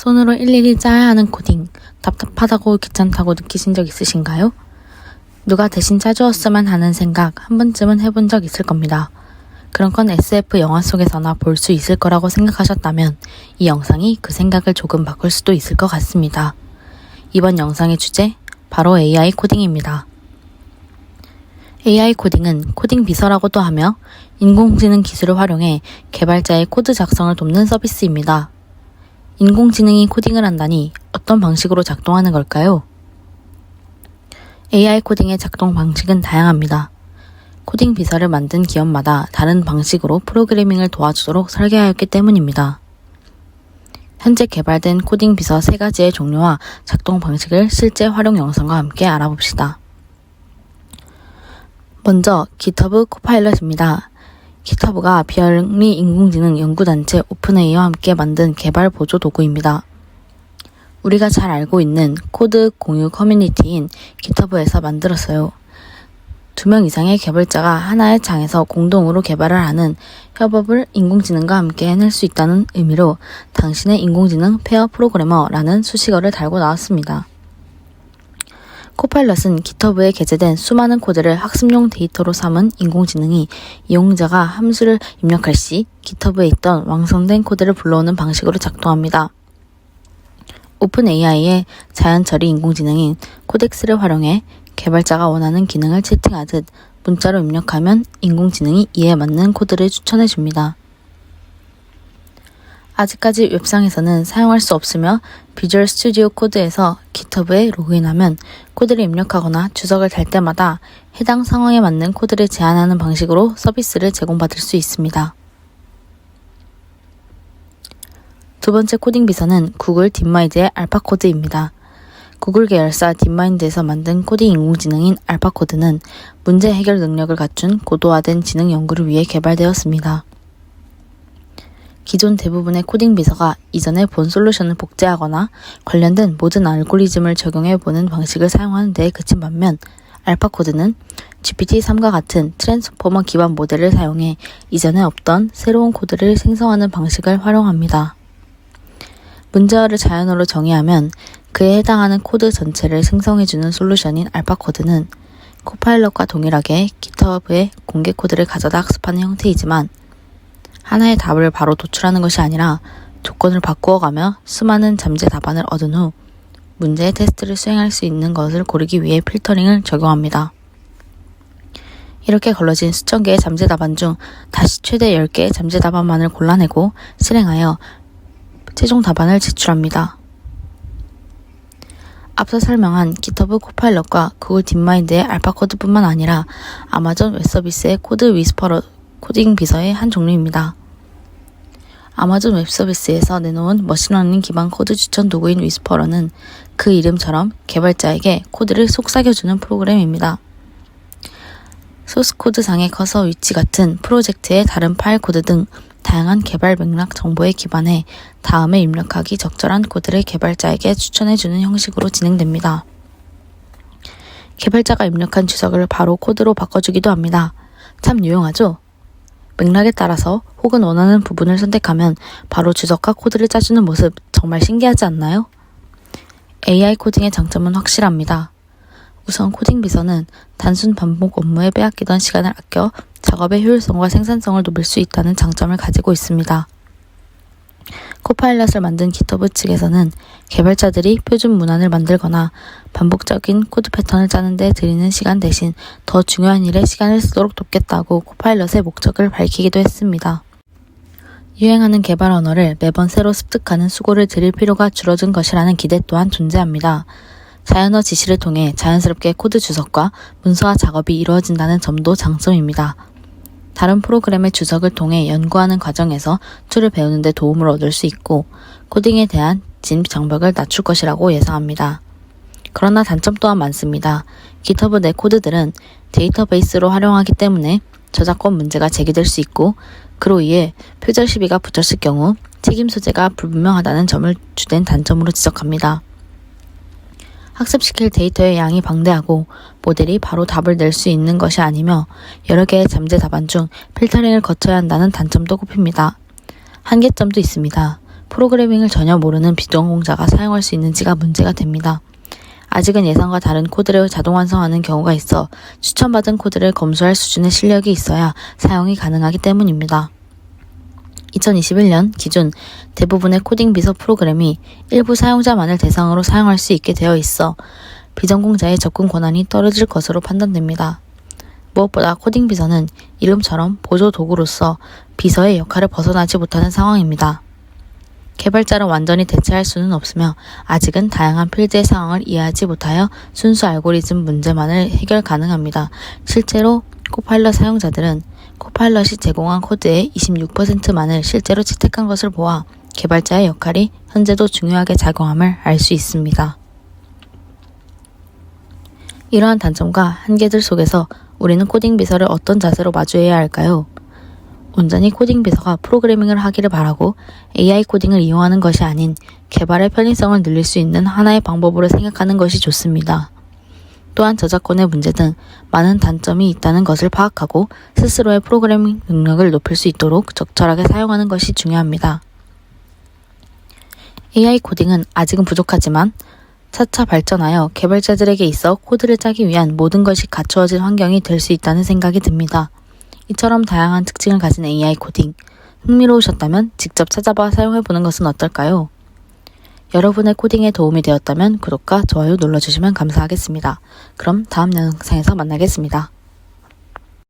손으로 일일이 짜야 하는 코딩, 답답하다고 귀찮다고 느끼신 적 있으신가요? 누가 대신 짜주었으면 하는 생각 한 번쯤은 해본 적 있을 겁니다. 그런 건 SF 영화 속에서나 볼 수 있을 거라고 생각하셨다면 이 영상이 그 생각을 조금 바꿀 수도 있을 것 같습니다. 이번 영상의 주제, 바로 AI 코딩입니다. AI 코딩은 코딩 비서라고도 하며 인공지능 기술을 활용해 개발자의 코드 작성을 돕는 서비스입니다. 인공지능이 코딩을 한다니 어떤 방식으로 작동하는 걸까요? AI 코딩의 작동 방식은 다양합니다. 코딩 비서를 만든 기업마다 다른 방식으로 프로그래밍을 도와주도록 설계하였기 때문입니다. 현재 개발된 코딩 비서 3가지의 종류와 작동 방식을 실제 활용 영상과 함께 알아봅시다. 먼저 GitHub 코파일럿입니다. GitHub가 비영리 인공지능 연구단체 오픈AI와 함께 만든 개발 보조 도구입니다. 우리가 잘 알고 있는 코드 공유 커뮤니티인 GitHub에서 만들었어요. 2명 이상의 개발자가 하나의 창에서 공동으로 개발을 하는 협업을 인공지능과 함께 해낼 수 있다는 의미로 당신의 인공지능 페어 프로그래머라는 수식어를 달고 나왔습니다. 코파일럿은 GitHub에 게재된 수많은 코드를 학습용 데이터로 삼은 인공지능이 이용자가 함수를 입력할 시 GitHub에 있던 완성된 코드를 불러오는 방식으로 작동합니다. 오픈AI의 자연처리 인공지능인 코덱스를 활용해 개발자가 원하는 기능을 채팅하듯 문자로 입력하면 인공지능이 이에 맞는 코드를 추천해줍니다. 아직까지 웹상에서는 사용할 수 없으며 비주얼 스튜디오 코드에서 GitHub에 로그인하면 코드를 입력하거나 주석을 달 때마다 해당 상황에 맞는 코드를 제안하는 방식으로 서비스를 제공받을 수 있습니다. 두 번째 코딩 비서는 구글 딥마인드의 알파코드입니다. 구글 계열사 딥마인드에서 만든 코딩 인공지능인 알파코드는 문제 해결 능력을 갖춘 고도화된 지능 연구를 위해 개발되었습니다. 기존 대부분의 코딩 비서가 이전에 본 솔루션을 복제하거나 관련된 모든 알고리즘을 적용해보는 방식을 사용하는 데에 그친 반면 알파코드는 GPT-3과 같은 트랜스포머 기반 모델을 사용해 이전에 없던 새로운 코드를 생성하는 방식을 활용합니다. 문제어를 자연어로 정의하면 그에 해당하는 코드 전체를 생성해주는 솔루션인 알파코드는 코파일럿과 동일하게 GitHub의 공개 코드를 가져다 학습하는 형태이지만 하나의 답을 바로 도출하는 것이 아니라 조건을 바꾸어가며 수많은 잠재 답안을 얻은 후 문제의 테스트를 수행할 수 있는 것을 고르기 위해 필터링을 적용합니다. 이렇게 걸러진 수천 개의 잠재 답안 중 다시 최대 10개의 잠재 답안만을 골라내고 실행하여 최종 답안을 제출합니다. 앞서 설명한 GitHub 코파일럿과 구글 딥마인드의 알파코드뿐만 아니라 아마존 웹서비스의 코드 위스퍼러 코딩 비서의 한 종류입니다. 아마존 웹서비스에서 내놓은 머신러닝 기반 코드 추천 도구인 위스퍼러는 그 이름처럼 개발자에게 코드를 속삭여주는 프로그램입니다. 소스코드상의 커서 위치 같은 프로젝트의 다른 파일 코드 등 다양한 개발 맥락 정보에 기반해 다음에 입력하기 적절한 코드를 개발자에게 추천해주는 형식으로 진행됩니다. 개발자가 입력한 주석을 바로 코드로 바꿔주기도 합니다. 참 유용하죠? 맥락에 따라서 혹은 원하는 부분을 선택하면 바로 주석과 코드를 짜주는 모습 정말 신기하지 않나요? AI 코딩의 장점은 확실합니다. 우선 코딩 비서는 단순 반복 업무에 빼앗기던 시간을 아껴 작업의 효율성과 생산성을 높일 수 있다는 장점을 가지고 있습니다. 코파일럿을 만든 GitHub 측에서는 개발자들이 표준 문안을 만들거나 반복적인 코드 패턴을 짜는 데 들이는 시간 대신 더 중요한 일에 시간을 쓰도록 돕겠다고 코파일럿의 목적을 밝히기도 했습니다. 유행하는 개발 언어를 매번 새로 습득하는 수고를 들일 필요가 줄어든 것이라는 기대 또한 존재합니다. 자연어 지시를 통해 자연스럽게 코드 주석과 문서화 작업이 이루어진다는 점도 장점입니다. 다른 프로그램의 주석을 통해 연구하는 과정에서 툴을 배우는 데 도움을 얻을 수 있고 코딩에 대한 진입 장벽을 낮출 것이라고 예상합니다. 그러나 단점 또한 많습니다. GitHub 내 코드들은 데이터베이스로 활용하기 때문에 저작권 문제가 제기될 수 있고 그로 인해 표절 시비가 붙었을 경우 책임 소재가 불분명하다는 점을 주된 단점으로 지적합니다. 학습시킬 데이터의 양이 방대하고 모델이 바로 답을 낼 수 있는 것이 아니며 여러 개의 잠재 답안 중 필터링을 거쳐야 한다는 단점도 꼽힙니다. 한계점도 있습니다. 프로그래밍을 전혀 모르는 비전공자가 사용할 수 있는지가 문제가 됩니다. 아직은 예상과 다른 코드를 자동 완성하는 경우가 있어 추천받은 코드를 검수할 수준의 실력이 있어야 사용이 가능하기 때문입니다. 2021년 기준 대부분의 코딩 비서 프로그램이 일부 사용자만을 대상으로 사용할 수 있게 되어 있어 비전공자의 접근 권한이 떨어질 것으로 판단됩니다. 무엇보다 코딩 비서는 이름처럼 보조 도구로서 비서의 역할을 벗어나지 못하는 상황입니다. 개발자를 완전히 대체할 수는 없으며 아직은 다양한 필드의 상황을 이해하지 못하여 순수 알고리즘 문제만을 해결 가능합니다. 실제로 코파일럿 사용자들은 코파일럿이 제공한 코드의 26%만을 실제로 채택한 것을 보아 개발자의 역할이 현재도 중요하게 작용함을 알 수 있습니다. 이러한 단점과 한계들 속에서 우리는 코딩 비서를 어떤 자세로 마주해야 할까요? 온전히 코딩 비서가 프로그래밍을 하기를 바라고 AI 코딩을 이용하는 것이 아닌 개발의 편의성을 늘릴 수 있는 하나의 방법으로 생각하는 것이 좋습니다. 또한 저작권의 문제 등 많은 단점이 있다는 것을 파악하고 스스로의 프로그래밍 능력을 높일 수 있도록 적절하게 사용하는 것이 중요합니다. AI 코딩은 아직은 부족하지만 차차 발전하여 개발자들에게 있어 코드를 짜기 위한 모든 것이 갖추어진 환경이 될 수 있다는 생각이 듭니다. 이처럼 다양한 특징을 가진 AI 코딩, 흥미로우셨다면 직접 찾아봐 사용해보는 것은 어떨까요? 여러분의 코딩에 도움이 되었다면 구독과 좋아요 눌러주시면 감사하겠습니다. 그럼 다음 영상에서 만나겠습니다.